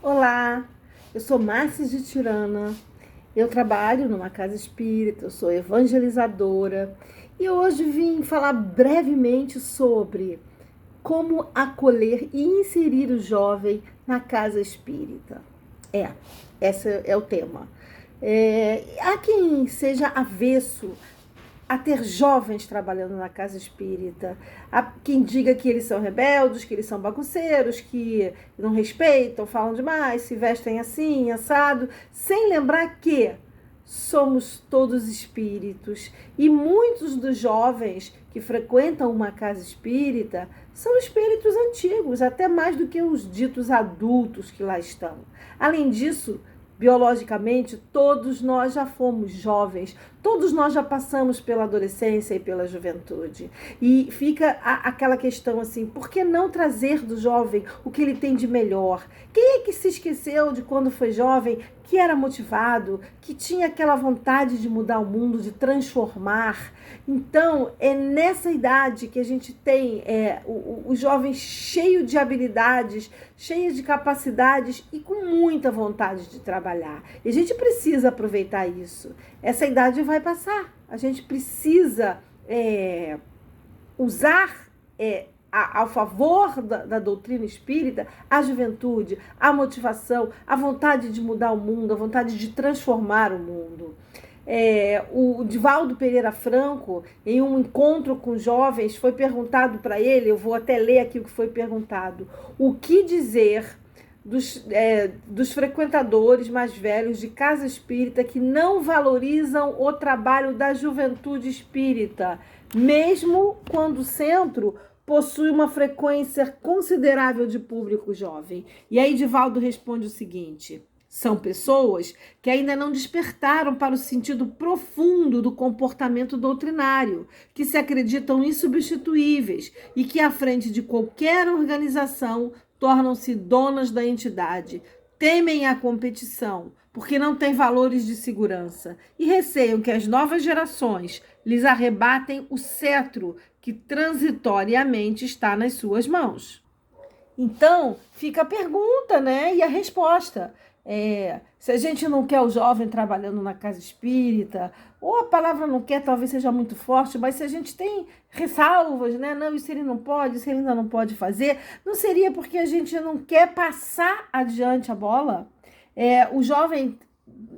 Olá, eu sou Márcia de Tirana, eu trabalho numa casa espírita, eu sou evangelizadora e hoje vim falar brevemente sobre como acolher e inserir o jovem na casa espírita. Esse é o tema. Há quem seja avesso a ter jovens trabalhando na casa espírita. Há quem diga que eles são rebeldes, que eles são bagunceiros, que não respeitam, falam demais, se vestem assim, assado, sem lembrar que somos todos espíritos. E muitos dos jovens que frequentam uma casa espírita são espíritos antigos, até mais do que os ditos adultos que lá estão. Além disso, biologicamente, todos nós já fomos jovens, todos nós já passamos pela adolescência e pela juventude. E fica aquela questão assim, por que não trazer do jovem o que ele tem de melhor? Quem é que se esqueceu de quando foi jovem, que era motivado, que tinha aquela vontade de mudar o mundo, de transformar? Então, é nessa idade que a gente tem o jovem cheio de habilidades, cheio de capacidades e com muita vontade de trabalhar. E a gente precisa aproveitar isso. Essa idade vai passar. A gente precisa usar ao favor da doutrina espírita a juventude, a motivação, a vontade de mudar o mundo, a vontade de transformar o mundo. O Divaldo Pereira Franco, em um encontro com jovens, foi perguntado para ele, eu vou até ler aqui o que foi perguntado, o que dizer dos frequentadores mais velhos de casa espírita que não valorizam o trabalho da juventude espírita, mesmo quando o centro possui uma frequência considerável de público jovem. E aí Divaldo responde o seguinte: são pessoas que ainda não despertaram para o sentido profundo do comportamento doutrinário, que se acreditam insubstituíveis e que, à frente de qualquer organização, tornam-se donas da entidade, temem a competição, porque não têm valores de segurança, e receiam que as novas gerações lhes arrebatem o cetro que transitoriamente está nas suas mãos. Então, fica a pergunta, né? E a resposta. Se a gente não quer o jovem trabalhando na casa espírita, ou a palavra não quer talvez seja muito forte, mas se a gente tem ressalvas, né? Não, isso ele não pode, isso ele ainda não pode fazer, não seria porque a gente não quer passar adiante a bola? O jovem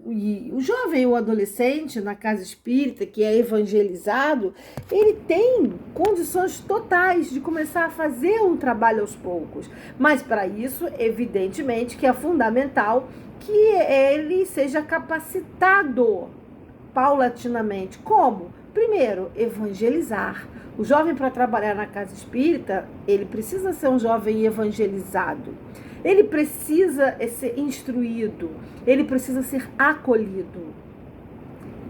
e o adolescente na casa espírita, que é evangelizado, ele tem condições totais de começar a fazer um trabalho aos poucos. Mas para isso, evidentemente, que é fundamental que ele seja capacitado paulatinamente. Como? Primeiro, evangelizar. O jovem, para trabalhar na casa espírita, ele precisa ser um jovem evangelizado. Ele precisa ser instruído, ele precisa ser acolhido,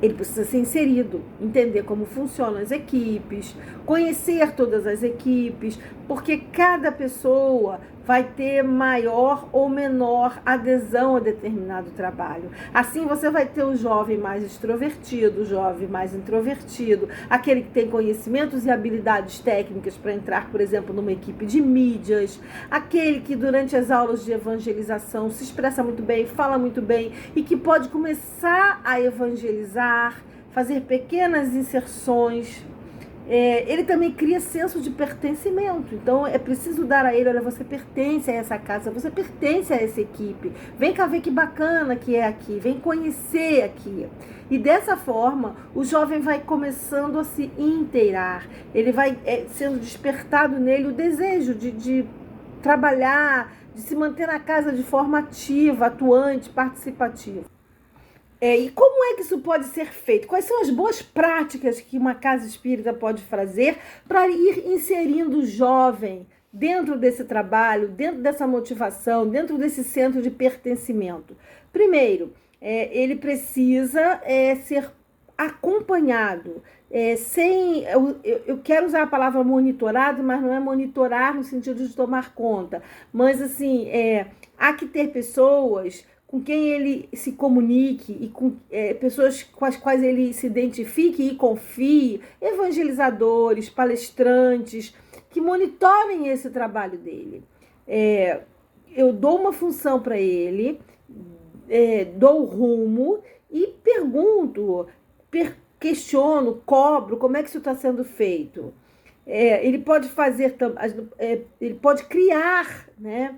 ele precisa ser inserido, entender como funcionam as equipes, conhecer todas as equipes, porque cada pessoa vai ter maior ou menor adesão a determinado trabalho. Assim você vai ter o jovem mais extrovertido, o jovem mais introvertido, aquele que tem conhecimentos e habilidades técnicas para entrar, por exemplo, numa equipe de mídias, aquele que durante as aulas de evangelização se expressa muito bem, fala muito bem e que pode começar a evangelizar, fazer pequenas inserções. Ele também cria senso de pertencimento. Então é preciso dar a ele: olha, você pertence a essa casa, você pertence a essa equipe, vem cá ver que bacana que é aqui, vem conhecer aqui. E dessa forma o jovem vai começando a se inteirar, ele vai sendo despertado nele o desejo de trabalhar, de se manter na casa de forma ativa, atuante, participativa. E como é que isso pode ser feito? Quais são as boas práticas que uma casa espírita pode fazer para ir inserindo o jovem dentro desse trabalho, dentro dessa motivação, dentro desse centro de pertencimento? Primeiro, ele precisa ser acompanhado. Eu quero usar a palavra monitorado, mas não é monitorar no sentido de tomar conta. Mas, assim, há que ter pessoas com quem ele se comunique e com pessoas com as quais ele se identifique e confie, evangelizadores, palestrantes, que monitorem esse trabalho dele. eu dou uma função para ele, dou o rumo e pergunto, questiono, cobro como é que isso está sendo feito. Ele pode fazer, ele pode criar, né,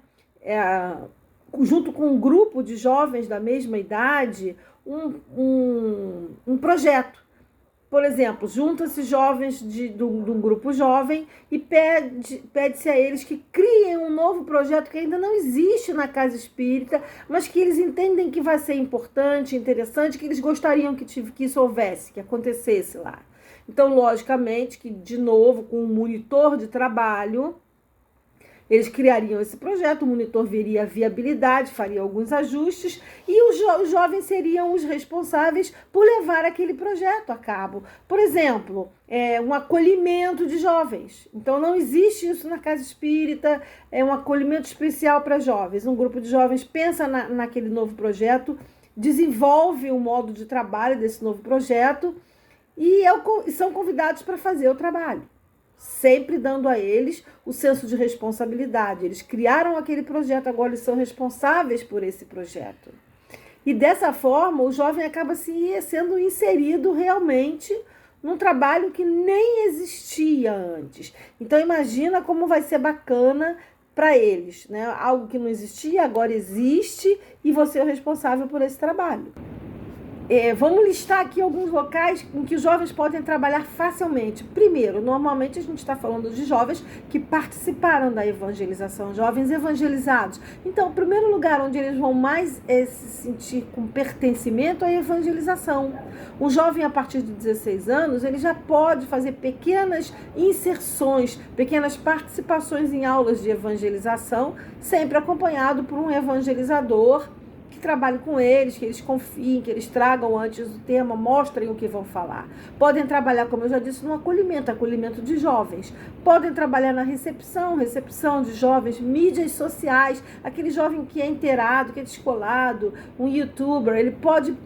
junto com um grupo de jovens da mesma idade, um projeto. Por exemplo, juntam-se jovens de um grupo jovem e pede-se a eles que criem um novo projeto que ainda não existe na casa espírita, mas que eles entendem que vai ser importante, interessante, que eles gostariam que isso houvesse, que acontecesse lá. Então, logicamente, que, de novo, com um monitor de trabalho, eles criariam esse projeto, o monitor veria a viabilidade, faria alguns ajustes e os jovens seriam os responsáveis por levar aquele projeto a cabo. Por exemplo, um acolhimento de jovens. Então, não existe isso na casa espírita, é um acolhimento especial para jovens. Um grupo de jovens pensa naquele novo projeto, desenvolve o modo de trabalho desse novo projeto e são convidados para fazer o trabalho, sempre dando a eles o senso de responsabilidade. Eles criaram aquele projeto, agora eles são responsáveis por esse projeto. E dessa forma, o jovem acaba sendo inserido realmente num trabalho que nem existia antes. Então, imagina como vai ser bacana para eles, né? Algo que não existia, agora existe e você é o responsável por esse trabalho. Vamos listar aqui alguns locais em que os jovens podem trabalhar facilmente. Primeiro, normalmente a gente está falando de jovens que participaram da evangelização, jovens evangelizados. Então, o primeiro lugar onde eles vão mais se sentir com pertencimento é a evangelização. Um jovem a partir de 16 anos, ele já pode fazer pequenas inserções, pequenas participações em aulas de evangelização, sempre acompanhado por um evangelizador que trabalhe com eles, que eles confiem, que eles tragam antes o tema, mostrem o que vão falar. Podem trabalhar, como eu já disse, no acolhimento de jovens. Podem trabalhar na recepção de jovens, mídias sociais, aquele jovem que é inteirado, que é descolado, um youtuber, ele pode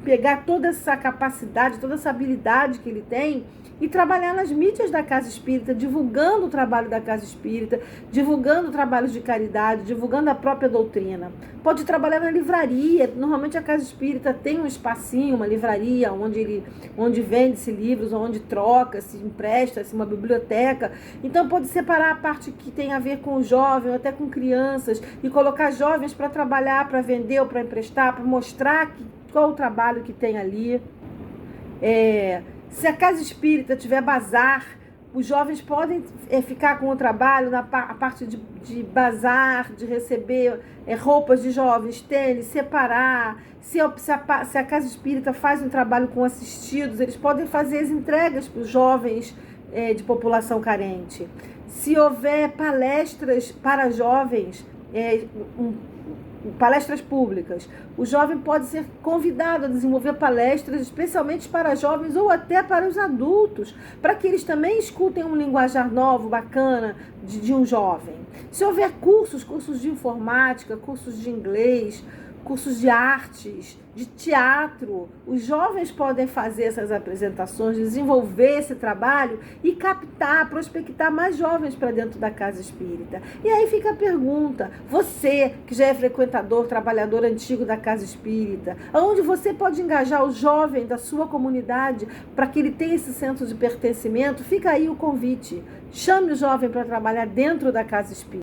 pegar toda essa capacidade, toda essa habilidade que ele tem e trabalhar nas mídias da Casa Espírita, divulgando o trabalho da Casa Espírita, divulgando trabalhos de caridade, divulgando a própria doutrina. Pode trabalhar na livraria. Normalmente a Casa Espírita tem um espacinho, uma livraria, onde vende-se livros, onde troca-se, empresta-se, uma biblioteca. Então pode separar a parte que tem a ver com o jovem, ou até com crianças, e colocar jovens para trabalhar, para vender ou para emprestar, para mostrar qual o trabalho que tem ali. Se a Casa Espírita tiver bazar, os jovens podem ficar com o trabalho na parte de bazar, de receber roupas de jovens, tênis, separar. Se a Casa Espírita faz um trabalho com assistidos, eles podem fazer as entregas para os jovens de população carente. Se houver palestras para jovens, palestras públicas, o jovem pode ser convidado a desenvolver palestras especialmente para jovens ou até para os adultos, para que eles também escutem um linguajar novo, bacana, de um jovem. Se houver cursos de informática, cursos de inglês, cursos de artes, de teatro, os jovens podem fazer essas apresentações, desenvolver esse trabalho e captar, prospectar mais jovens para dentro da Casa Espírita. E aí fica a pergunta, você que já é frequentador, trabalhador antigo da Casa Espírita, onde você pode engajar o jovem da sua comunidade para que ele tenha esse senso de pertencimento? Fica aí o convite, chame o jovem para trabalhar dentro da Casa Espírita.